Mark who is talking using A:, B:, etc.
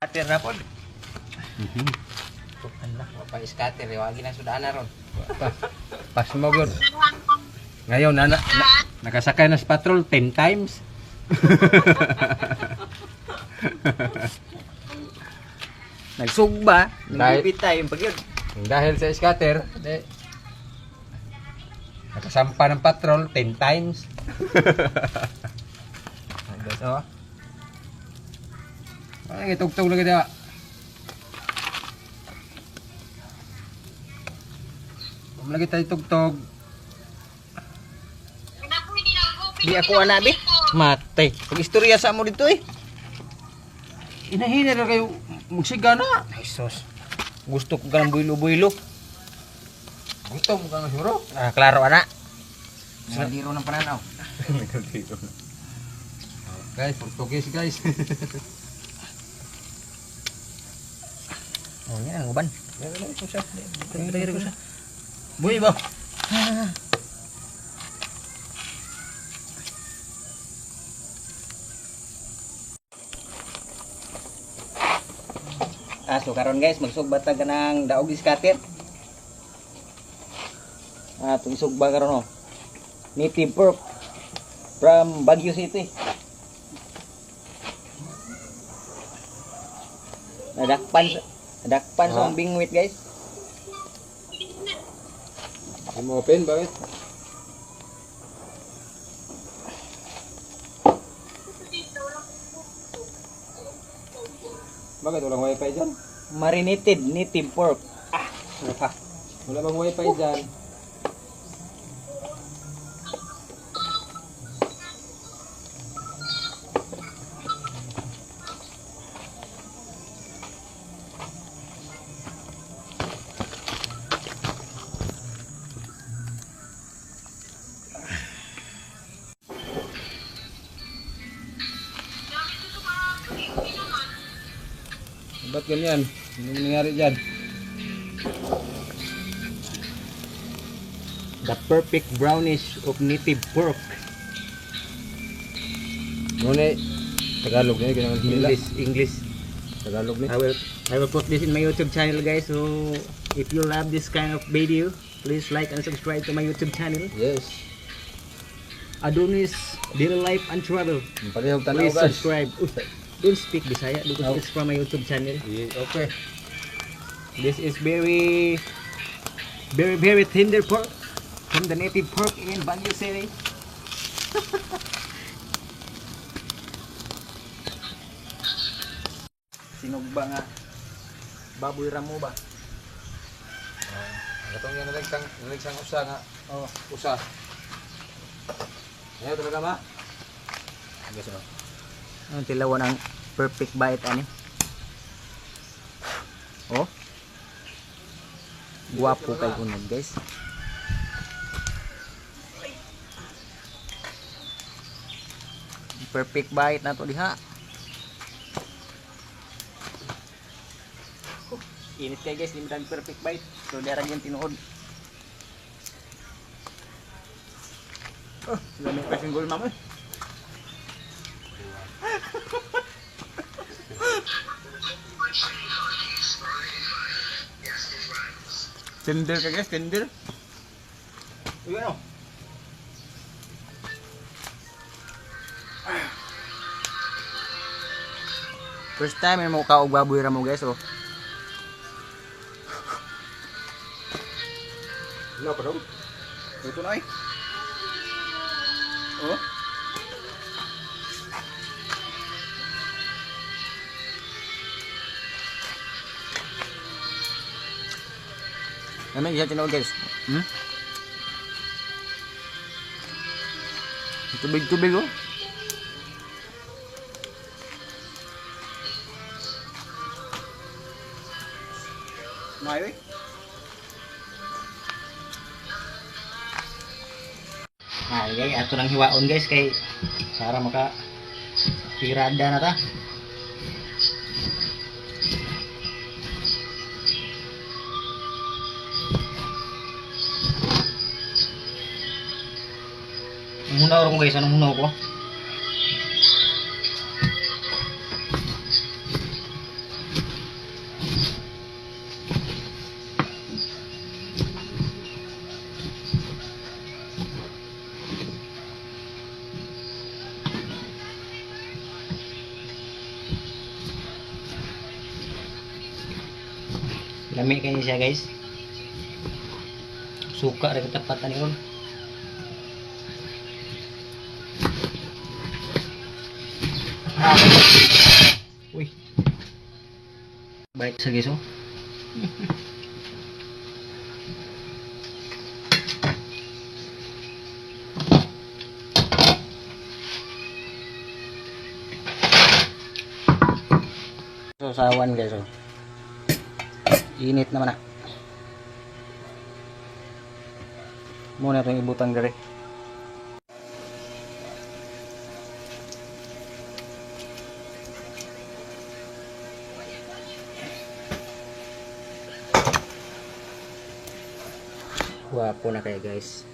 A: Scatter na po.
B: Anak, mapang-scatter. Iwagi na sudahan na ron.
A: Pas mo yun. Ngayon, nakasakay na sa patrol 10 times. Nagsugba, nagbibitay yung pagyod.
B: Dahil sa scatter, nakasampa ng patrol 10 times. Guys, oh.
A: Ay, tugtog na kita. Lagi tayo tugtog.
C: Di ako anabi.
A: Matay. Pag-istorya sa mo dito eh. Inahina na kayo magsiga na.
B: Ay, sus.
A: Gusto ko ka ng builo-builo.
B: Gusto mo ka na suro?
A: Ah, klaro ana.
B: Naliro ng pananaw. Guys, Portuguese guys.
A: Oh, yan ang uban. Buhay ba? So karon guys, magsugba ta ng daog scatter. Itong isugba karon native pork from Baguio City. Nadakpan sa bingwit guys.
B: Hindi mo open, bakit? Bakit walang wifi dyan?
A: Marinated native pork.
B: Wala bang wifi dyan? Ba't ganyan? Ano nangyari dyan?
A: The perfect brownish of native pork.
B: Ngunit, Tagalog na yun.
A: English.
B: Tagalog na.
A: I will put this in my YouTube channel guys. So if you love this kind of video, please like and subscribe to my YouTube channel.
B: Yes.
A: Adonis Daily Life and Travel.
B: Parehong tanaw
A: Please
B: guys.
A: subscribe. Don't speak Bisaya because it's from my YouTube channel.
B: Okay.
A: This is very tender pork from the native pork in Baguio City. Sinugba nga baboy ramo ba?
B: Katong yan naligsang usa nga.
A: Oh,
B: Usa. Ayaw talaga ma? Guys, no?
A: ang tilawan ng perfect bite ani. Oh. Guwapo kay kunog guys. Perfect bite na to diha. Init kay guys, di mo perfect bite. So darag yung tinuod. Oh, lamig pa sing gol mama. Tender ka guys, tender. Uy, ano? First time yung mukha og baboy ra mo guys, oh.
B: Wala pa daw.
A: Ito na eh. Oh. Namin isa tinawag guys. Tubig-tubig oh. Mayo eh. Guys, ato nang hiwaon guys kay para maka pirada na ta. Munaw ko guys, anong munaw ko? Lami kayo siya guys. Suka rin katapatan yun. Uy. Baik sa guys oh. So sawan guys oh. Init naman ah. Muna itong ibutang direct. Wapo na kayo guys.